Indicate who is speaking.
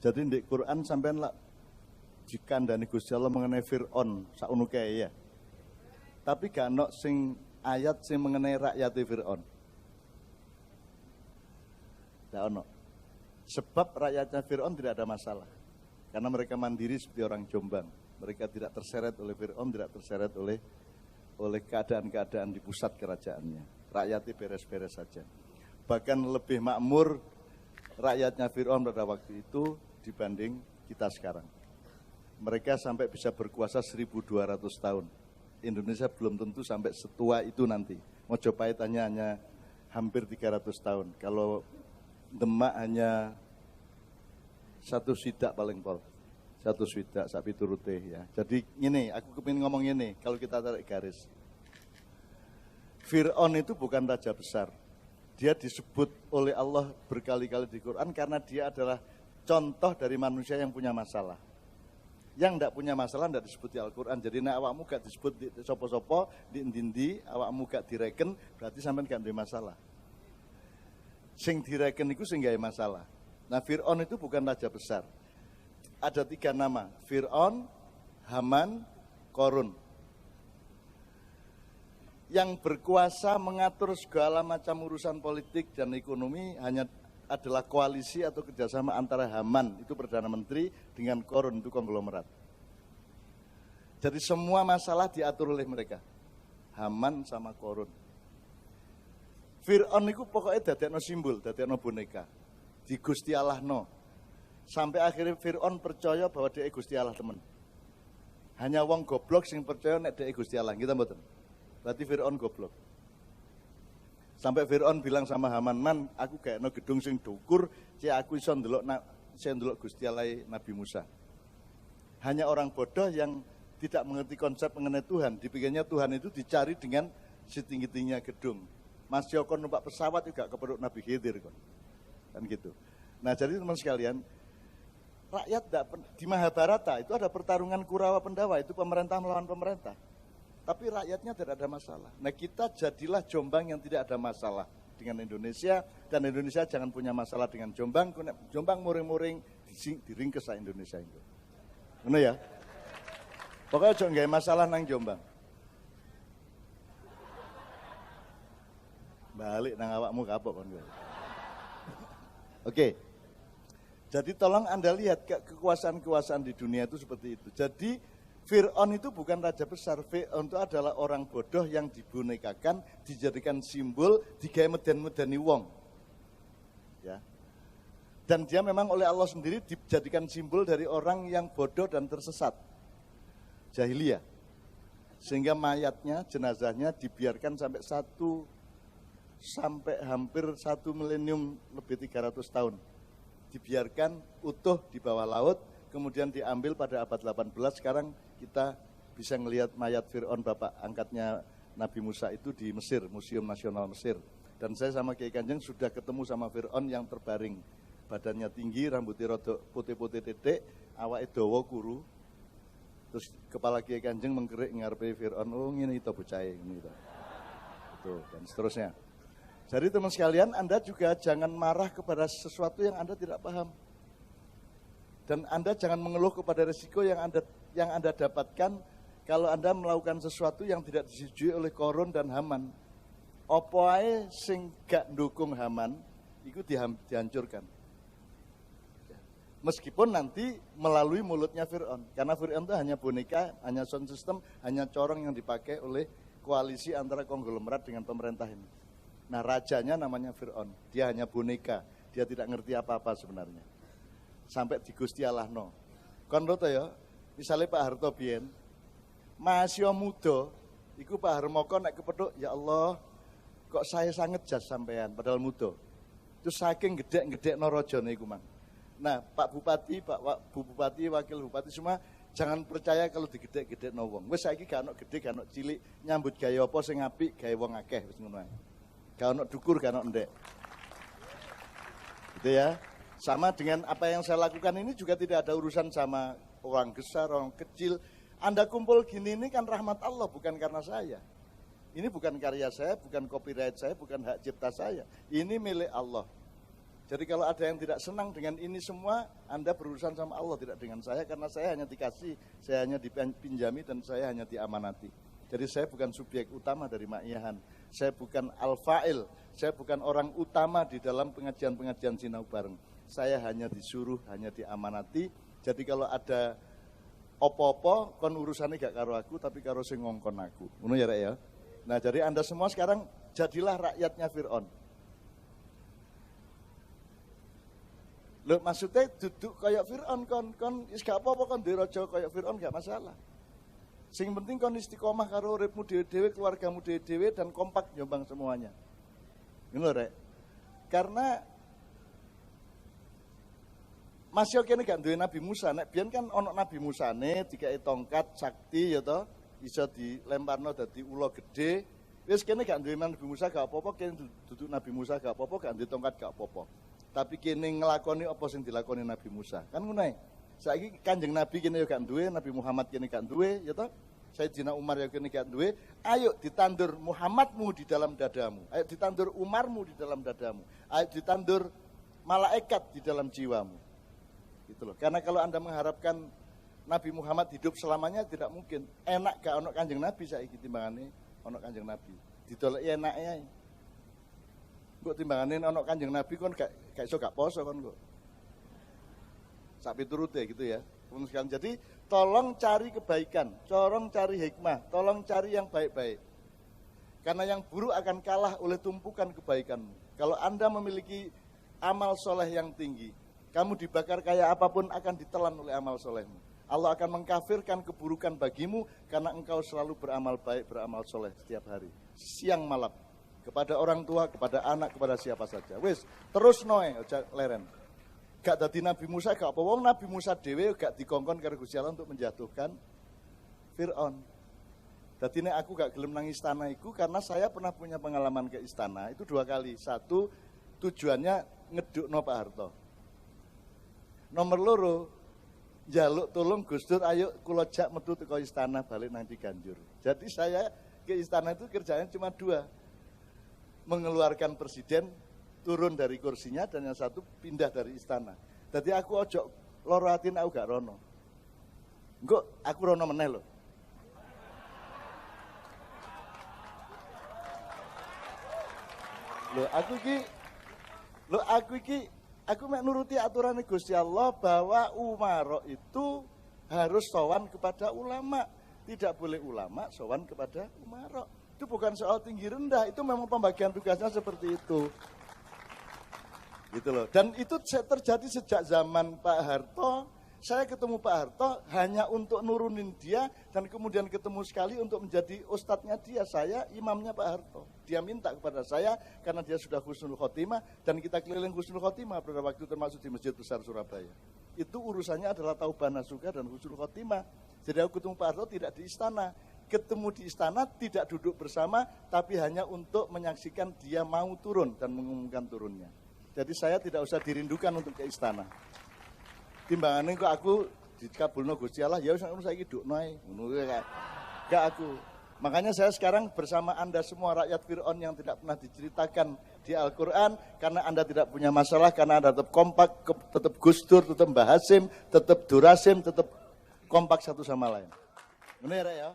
Speaker 1: Jadi di Quran sampean lah dikandani Gusti Allah mengenai Fir'aun sakunu kae ya. Tapi gak ono sing ayat sing mengenai rakyat Fir'aun. Gak ono. Sebab rakyatnya Fir'aun tidak ada masalah. Karena mereka mandiri seperti orang Jombang. Mereka tidak terseret oleh Fir'aun, tidak terseret oleh keadaan-keadaan di pusat kerajaannya. Rakyatnya beres-beres saja. Bahkan lebih makmur rakyatnya Fir'aun pada waktu itu dibanding kita sekarang. Mereka sampai bisa berkuasa 1200 tahun. Indonesia belum tentu sampai setua itu nanti. Mojopahit hanya hampir 300 tahun. Kalau Demak hanya 1 swidak paling pol. 1 swidak sapi turute ya. Jadi ini aku kepingin ngomong ini kalau kita tarik garis. Fir'aun itu bukan raja besar. Dia disebut oleh Allah berkali-kali di Quran karena dia adalah contoh dari manusia yang punya masalah. Yang tidak punya masalah tidak disebut di Al-Quran. Jadi awakmu gak disebut di sopo-sopo, di indi, awakmu gak direken, berarti sampean gak ada masalah. Sing direken itu sing gak ada masalah. Nah Fir'aun itu bukan raja besar. Ada 3 nama, Fir'aun, Haman, Korun. Yang berkuasa mengatur segala macam urusan politik dan ekonomi hanya adalah koalisi atau kerjasama antara Haman, itu Perdana Menteri, dengan Korun, itu konglomerat. Jadi semua masalah diatur oleh mereka. Haman sama Korun. Fir'aun itu pokoknya dadekno simbol, dadekno boneka. Di Gusti Allah no. Sampai akhirnya Fir'aun percaya bahwa dia Gusti Allah teman. Hanya wong goblok sing percaya nek dia Gusti Allah, kita mboten. Berarti Fir'aun goblok. Sampai Fir'aun bilang sama Haman, "Man, aku gak no gedung sing dukur, aku iso ndelok Gusti Allah Nabi Musa." Hanya orang bodoh yang tidak mengerti konsep mengenai Tuhan, dipikirnya Tuhan itu dicari dengan setinggi-tingginya gedung. Mas Joko numpak pesawat juga keperuk Nabi Khidir kan gitu. Nah jadi teman sekalian, rakyat di Mahabharata itu ada pertarungan Kurawa Pendawa, itu pemerintah melawan pemerintah. Tapi rakyatnya tidak ada masalah. Nah kita jadilah Jombang yang tidak ada masalah dengan Indonesia, dan Indonesia jangan punya masalah dengan Jombang. Jombang muring-muring diringkes sa Indonesia itu. Benar ya? Pokoknya jangan gak masalah nang Jombang. Balik nang awakmu kapok kan. Oke. Jadi tolong Anda lihat kekuasaan-kekuasaan di dunia itu seperti itu. Jadi Fir'aun itu bukan raja besar. Fir'aun itu adalah orang bodoh yang dibonekakan, dijadikan simbol, digawe meden-medeni wong. Ya. Dan dia memang oleh Allah sendiri dijadikan simbol dari orang yang bodoh dan tersesat. Jahiliyah. Sehingga mayatnya, jenazahnya dibiarkan sampai hampir 1 milenium lebih 300 tahun. Dibiarkan utuh di bawah laut, kemudian diambil pada abad 18. Sekarang kita bisa melihat mayat Fir'aun bapak angkatnya Nabi Musa itu di Mesir, Museum Nasional Mesir. Dan saya sama Kiai Kanjeng sudah ketemu sama Fir'aun yang terbaring. Badannya tinggi, rambutnya rodok putih-putih titik, awake dawa kuru. Terus kepala Kiai Kanjeng mengkerik ngarepe Fir'aun, oh ngene itu bocahe ngene itu. Itu dan seterusnya. Jadi teman sekalian, Anda juga jangan marah kepada sesuatu yang Anda tidak paham. Dan Anda jangan mengeluh kepada risiko yang Anda dapatkan kalau Anda melakukan sesuatu yang tidak disetujui oleh Korun dan Haman. Apa ae sing gak ndukung Haman, itu dihancurkan. Meskipun nanti melalui mulutnya Fir'aun. Karena Fir'aun itu hanya boneka, hanya sound system, hanya corong yang dipakai oleh koalisi antara konglomerat dengan pemerintah ini. Nah rajanya namanya Fir'aun, dia hanya boneka, dia tidak ngerti apa-apa sebenarnya. Sampai di Gusti Allah no. Kon roto ya, misalnya Pak Harto biyen, masih muda, iku Pak Harmoko nek kepethuk, ya Allah, kok saya sangat jas sampean, padahal muda. Itu saking gedek-gedek no rajane iku mang. Nah Pak Bupati, Bu Bupati, Wakil Bupati semua, jangan percaya kalau digedek-gedek no wong. Wis saiki gak ono gede, gak ono cilik, nyambut gawe apa sing apik, gawe wong akeh wis ngono ae. Gak ono dukur, gak ono ndek. Gitu ya. Sama dengan apa yang saya lakukan ini juga tidak ada urusan sama orang besar, orang kecil. Anda kumpul gini ini kan rahmat Allah, bukan karena saya. Ini bukan karya saya, bukan copyright saya, bukan hak cipta saya. Ini milik Allah. Jadi kalau ada yang tidak senang dengan ini semua, Anda berurusan sama Allah, tidak dengan saya, karena saya hanya dikasih, saya hanya dipinjami, dan saya hanya diamanati. Jadi saya bukan subjek utama dari Ma'iyahan, saya bukan al-fa'il, saya bukan orang utama di dalam pengajian-pengajian sinau bareng. Saya hanya disuruh, hanya diamanati. Jadi kalau ada opo-opo, kon urusannya gak karo aku, tapi karo sing ngongkon aku. Ngono ya, Rek ya. Nah, jadi Anda semua sekarang jadilah rakyatnya Fir'aun. Loh, maksudnya duduk kayak Fir'aun, kon is gak apa-apa kon duwe raja kayak Fir'aun gak masalah. Sing penting kon istiqomah karo uripmu dhewe-dhewe, keluargamu dhewe-dhewe, dan kompak nyombang semuanya. Ngono Rek. Karena masih oke nih gak duwe Nabi Musa, nek biyen kan ono Nabi Musane dikai tongkat sakti ya toh, iso dilemparno dadi ula gede. Wis kene gak duwe Nabi Musa gak apa-apa, kene duduk Nabi Musa gak apa-apa, gak duwe tongkat gak apa-apa. Tapi kene nglakoni apa sing dilakoni Nabi Musa. Kan ngono ae. Saiki Kanjeng Nabi kene yo gak duwe, Nabi Muhammad kene gak duwe, ya toh? Sayyidina Umar yo kene gak duwe. Ayo ditandur Muhammadmu di dalam dadamu. Ayo ditandur Umarmu di dalam dadamu. Ayo ditandur malaikat di dalam jiwamu. Gitu loh. Karena kalau Anda mengharapkan Nabi Muhammad hidup selamanya tidak mungkin. Enak gak ono Kanjeng Nabi saiki timbangane ono Kanjeng Nabi. Didoleki enake ae. Kok timbangane ono Kanjeng Nabi kon gak iso gak poso kon kok. Sak piturute gitu ya. Jadi tolong cari kebaikan, tolong cari hikmah, tolong cari yang baik-baik. Karena yang buruk akan kalah oleh tumpukan kebaikanmu. Kalau Anda memiliki amal soleh yang tinggi, kamu dibakar kayak apapun akan ditelan oleh amal solehmu. Allah akan mengkafirkan keburukan bagimu karena engkau selalu beramal baik, beramal soleh setiap hari. Siang malam. Kepada orang tua, kepada anak, kepada siapa saja. Wis, terus noe, aja leren. Gak dadi Nabi Musa, gak apa wong Nabi Musa dhewe gak dikongkon karo Gusti Allah untuk menjatuhkan Fir'aun. Dadi nek aku gak gelem nang istana iku karena saya pernah punya pengalaman ke istana itu 2 kali. Satu, tujuannya ngedukno Pak Harto. Nomor loro, njaluk tolong Gus Dur ayo kula jak metu teko istana balik nang Ciganjur. Jadi saya ke istana itu kerjanya cuma 2. Mengeluarkan presiden turun dari kursinya dan yang satu pindah dari istana. Jadi aku ojo loro atin aku gak rono. Engko aku rono meneh lho. Aku mek nuruti aturan Gusti Allah bahwa umaro itu harus sowan kepada ulama. Tidak boleh ulama sowan kepada umaro. Itu bukan soal tinggi rendah, itu memang pembagian tugasnya seperti itu. Gitu loh. Dan itu terjadi sejak zaman Pak Harto. Saya ketemu Pak Harto hanya untuk nurunin dia dan kemudian ketemu sekali untuk menjadi ustadznya dia. Saya imamnya Pak Harto. Dia minta kepada saya karena dia sudah husnul khotimah dan kita keliling husnul khotimah pada waktu termasuk di Masjid Besar Surabaya. Itu urusannya adalah taubah nasuka dan husnul khotimah. Jadi aku ketemu Pak Harto tidak di istana. Ketemu di istana tidak duduk bersama tapi hanya untuk menyaksikan dia mau turun dan mengumumkan turunnya. Jadi saya tidak usah dirindukan untuk ke istana. Timbangannya kok aku dikabulno Gusti Allah, ya wis ngono saiki dukno ae. Ngono gak aku. Makanya saya sekarang bersama Anda semua rakyat Fir'aun yang tidak pernah diceritakan di Al-Qur'an karena Anda tidak punya masalah, karena Anda tetap kompak, tetap Gus Dur, tetap Mbah Hasim, tetap Durasim, tetap kompak satu sama lain. Benar ya?